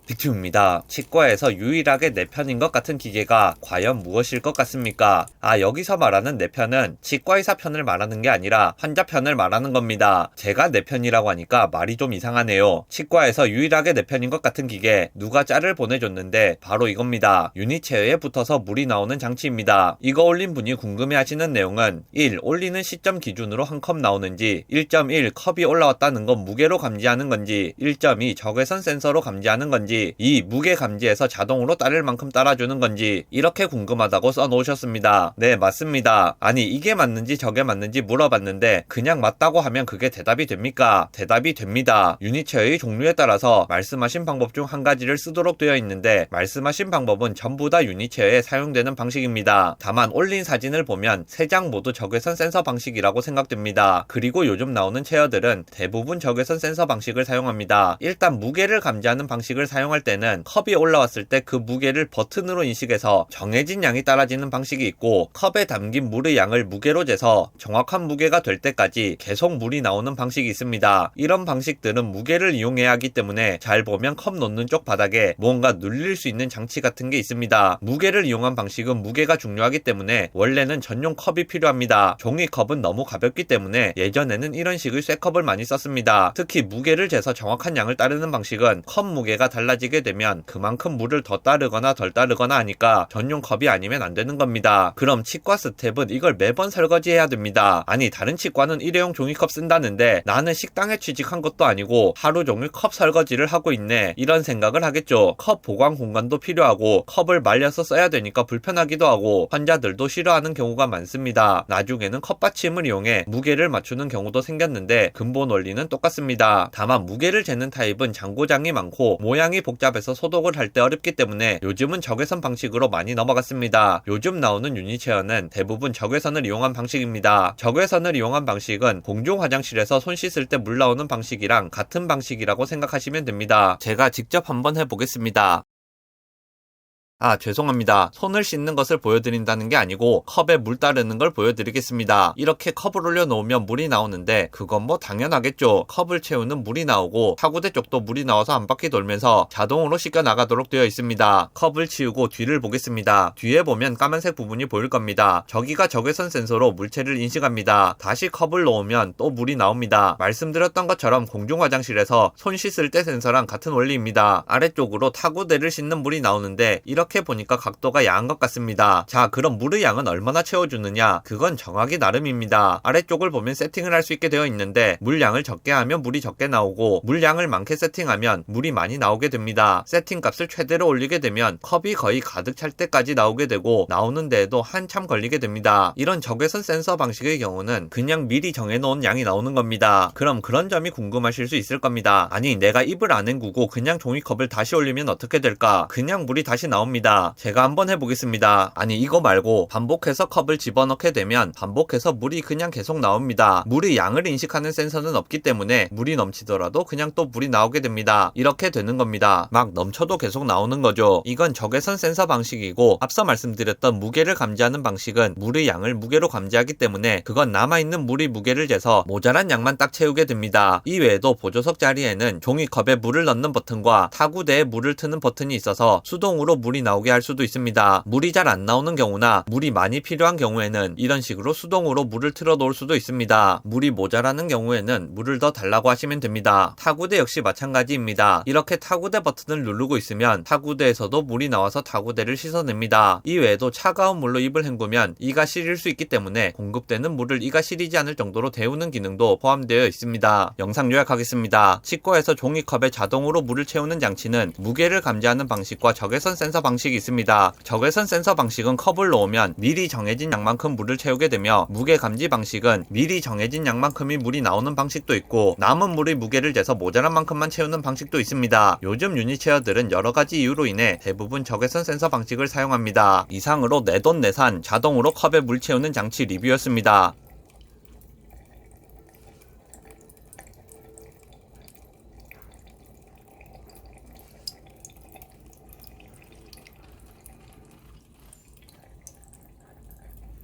빅튜브입니다. 치과에서 유일하게 내 편인 것 같은 기계가 과연 무엇일 것 같습니까? 여기서 말하는 내 편은 치과의사 편을 말하는 게 아니라 환자 편을 말하는 겁니다. 제가 내 편이라고 하니까 말이 좀 이상하네요. 치과에서 유일하게 내 편인 것 같은 기계, 누가 짤을 보내줬는데 바로 이겁니다. 유니체어에 붙어서 물이 나오는 장치입니다. 이거 올린 분이 궁금해하시는 내용은 1. 올리는 시점 기준으로 한 컵 나오는지, 1.1 컵이 올라왔다는 건 무게로 감지하는 건지, 1.2 적외선 센서로 감지하는 건지, 이 무게 감지에서 자동으로 따를 만큼 따라주는 건지 이렇게 궁금하다고 써놓으셨습니다. 네, 맞습니다. 아니 이게 맞는지 저게 맞는지 물어봤는데 그냥 맞다고 하면 그게 대답이 됩니까? 대답이 됩니다. 유니체어의 종류에 따라서 말씀하신 방법 중 한 가지를 쓰도록 되어 있는데 말씀하신 방법은 전부 다 유니체어에 사용되는 방식입니다. 다만 올린 사진을 보면 3장 모두 적외선 센서 방식이라고 생각됩니다. 그리고 요즘 나오는 체어들은 대부분 적외선 센서 방식을 사용합니다. 일단 무게를 감지하는 방식을 사용할 때는 컵이 올라왔을 때 그 무게를 버튼으로 인식해서 정해진 양이 따라지는 방식이 있고, 컵에 담긴 물의 양을 무게로 재서 정확한 무게가 될 때까지 계속 물이 나오는 방식이 있습니다. 이런 방식들은 무게를 이용해야 하기 때문에 잘 보면 컵 놓는 쪽 바닥에 뭔가 눌릴 수 있는 장치 같은 게 있습니다. 무게를 이용한 방식은 무게가 중요하기 때문에 원래는 전용 컵이 필요합니다. 종이컵은 너무 가볍기 때문에 예전에는 이런 식의 쇠컵을 많이 썼습니다. 특히 무게를 재서 정확한 양을 따르는 방식은 컵 무게가 달라지게 되면 그만큼 물을 더 따르거나 덜 따르거나 하니까 전용 컵이 아니면 안 되는 겁니다. 그럼 치과 스텝은 이걸 매번 설거지해야 됩니다. 아니 다른 치과는 일회용 종이컵 쓴다는데 나는 식당에 취직한 것도 아니고 하루 종일 컵 설거지를 하고 있네, 이런 생각을 하겠죠. 컵 보관 공간도 필요하고 컵을 말려서 써야 되니까 불편하기도 하고 환자들도 싫어하는 경우가 많습니다. 나중에는 컵 받침을 이용해 무게를 맞추는 경우도 생겼는데 근본 원리는 똑같습니다. 다만 무게를 재는 타입은 장고장이 많고 모양이 복잡해서 소독을 할 때 어렵기 때문에 요즘은 적외선 방식으로 많이 넘어갔습니다. 요즘 나오는 유니체어는 대부분 적외선을 이용한 방식입니다. 적외선을 이용한 방식은 공중 화장실에서 손 씻을 때 물 나오는 방식이랑 같은 방식이라고 생각하시면 됩니다. 제가 직접 한번 해보겠습니다. 죄송합니다. 손을 씻는 것을 보여드린다는 게 아니고 컵에 물 따르는 걸 보여드리겠습니다. 이렇게 컵을 올려놓으면 물이 나오는데 그건 뭐 당연하겠죠. 컵을 채우는 물이 나오고 타구대 쪽도 물이 나와서 한 바퀴 돌면서 자동으로 씻겨 나가도록 되어 있습니다. 컵을 치우고 뒤를 보겠습니다. 뒤에 보면 까만색 부분이 보일 겁니다. 저기가 적외선 센서로 물체를 인식합니다. 다시 컵을 놓으면 또 물이 나옵니다. 말씀드렸던 것처럼 공중 화장실에서 손 씻을 때 센서랑 같은 원리입니다. 아래쪽으로 타구대를 씻는 물이 나오는데 이렇게 보니까 각도가 야한 것 같습니다. 자, 그럼 물의 양은 얼마나 채워주느냐? 그건 정하기 나름입니다. 아래쪽을 보면 세팅을 할 수 있게 되어 있는데 물량을 적게 하면 물이 적게 나오고 물량을 많게 세팅하면 물이 많이 나오게 됩니다. 세팅 값을 최대로 올리게 되면 컵이 거의 가득 찰 때까지 나오게 되고 나오는 데에도 한참 걸리게 됩니다. 이런 적외선 센서 방식의 경우는 그냥 미리 정해놓은 양이 나오는 겁니다. 그럼 그런 점이 궁금하실 수 있을 겁니다. 아니 내가 입을 안 헹구고 그냥 종이컵을 다시 올리면 어떻게 될까? 그냥 물이 다시 나옵니다. 제가 한번 해보겠습니다. 아니 이거 말고 반복해서 컵을 집어넣게 되면 반복해서 물이 그냥 계속 나옵니다. 물의 양을 인식하는 센서는 없기 때문에 물이 넘치더라도 그냥 또 물이 나오게 됩니다. 이렇게 되는 겁니다. 막 넘쳐도 계속 나오는 거죠. 이건 적외선 센서 방식이고 앞서 말씀드렸던 무게를 감지하는 방식은 물의 양을 무게로 감지하기 때문에 그건 남아있는 물의 무게를 재서 모자란 양만 딱 채우게 됩니다. 이외에도 보조석 자리에는 종이컵에 물을 넣는 버튼과 타구대에 물을 트는 버튼이 있어서 수동으로 물이 나오게 할 수도 있습니다. 물이 잘 안 나오는 경우나 물이 많이 필요한 경우에는 이런 식으로 수동으로 물을 틀어 놓을 수도 있습니다. 물이 모자라는 경우에는 물을 더 달라고 하시면 됩니다. 타구대 역시 마찬가지입니다. 이렇게 타구대 버튼을 누르고 있으면 타구대에서도 물이 나와서 타구대를 씻어냅니다. 이외에도 차가운 물로 입을 헹구면 이가 시릴 수 있기 때문에 공급되는 물을 이가 시리지 않을 정도로 데우는 기능도 포함되어 있습니다. 영상 요약하겠습니다. 치과에서 종이컵에 자동으로 물을 채우는 장치는 무게를 감지하는 방식과 적외선 센서 방식이 있습니다. 적외선 센서 방식은 컵을 놓으면 미리 정해진 양만큼 물을 채우게 되며 무게 감지 방식은 미리 정해진 양만큼의 물이 나오는 방식도 있고 남은 물의 무게를 재서 모자란 만큼만 채우는 방식도 있습니다. 요즘 유니체어들은 여러가지 이유로 인해 대부분 적외선 센서 방식을 사용합니다. 이상으로 내돈내산 자동으로 컵에 물 채우는 장치 리뷰였습니다.